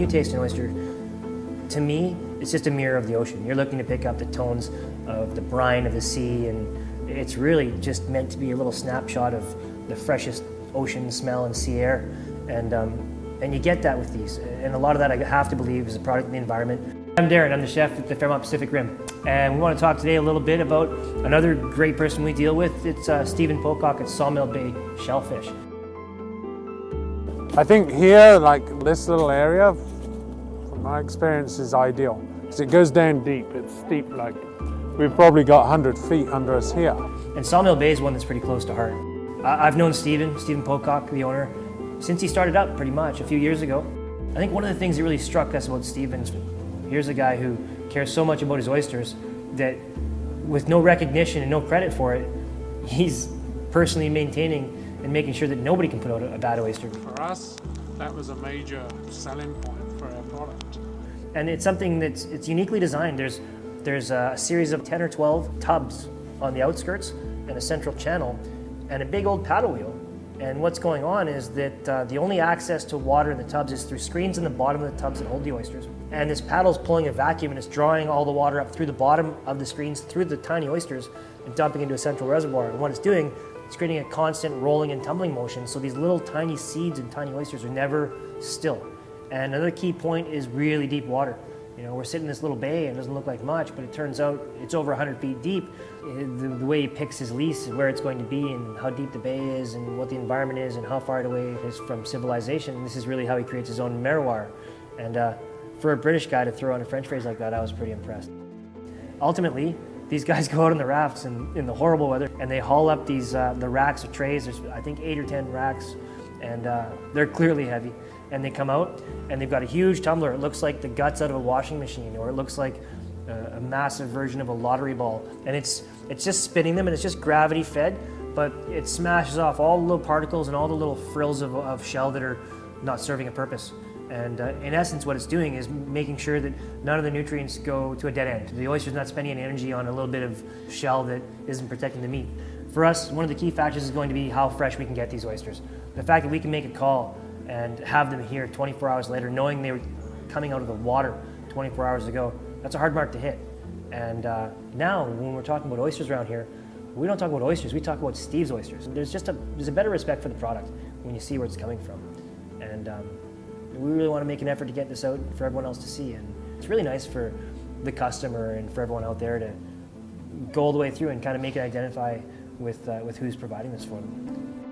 you taste an oyster, to me, it's just a mirror of the ocean. You're looking to pick up the tones of the brine of the sea, and it's really just meant to be a little snapshot of the freshest ocean smell and sea air. And you get that with these. And a lot of that, I have to believe, is a product of the environment. I'm Darren, I'm the chef at the Fairmont Pacific Rim. And we want to talk today a little bit about another great person we deal with. It's Stephen Pocock at Sawmill Bay Shellfish. I think here, like this little area, from my experience, is ideal. Because it goes down deep, it's steep, like we've probably got 100 feet under us here. And Sawmill Bay is one that's pretty close to heart. I've known Stephen Pocock, the owner, since he started up pretty much a few years ago. I think one of the things that really struck us about Stephen is here's a guy who cares so much about his oysters that with no recognition and no credit for it, he's personally maintaining and making sure that nobody can put out a bad oyster. For us, that was a major selling point for our product. And it's something it's uniquely designed. There's a series of 10 or 12 tubs on the outskirts and a central channel and a big old paddle wheel. And what's going on is that the only access to water in the tubs is through screens in the bottom of the tubs that hold the oysters. And this paddle's pulling a vacuum and it's drawing all the water up through the bottom of the screens, through the tiny oysters, and dumping into a central reservoir. And what it's doing, it's creating a constant rolling and tumbling motion, so these little tiny seeds and tiny oysters are never still. And another key point is really deep water. You know, we're sitting in this little bay and it doesn't look like much, but it turns out it's over 100 feet deep. The way he picks his lease, where it's going to be and how deep the bay is and what the environment is and how far away it is from civilization, this is really how he creates his own merroir. And for a British guy to throw on a French phrase like that, I was pretty impressed. Ultimately, these guys go out on the rafts in the horrible weather and they haul up these the racks of trays. There's I think 8 or 10 racks, and they're clearly heavy. And they come out and they've got a huge tumbler. It looks like the guts out of a washing machine, or it looks like a massive version of a lottery ball. And it's just spinning them, and it's just gravity fed, but it smashes off all the little particles and all the little frills of shell that are not serving a purpose. And in essence, what it's doing is making sure that none of the nutrients go to a dead end. The oyster's not spending any energy on a little bit of shell that isn't protecting the meat. For us, one of the key factors is going to be how fresh we can get these oysters. The fact that we can make a call and have them here 24 hours later, knowing they were coming out of the water 24 hours ago, that's a hard mark to hit. And now, when we're talking about oysters around here, we don't talk about oysters, we talk about Steve's oysters. There's a better respect for the product when you see where it's coming from. And we really want to make an effort to get this out for everyone else to see. And it's really nice for the customer and for everyone out there to go all the way through and kind of make it identify with who's providing this for them.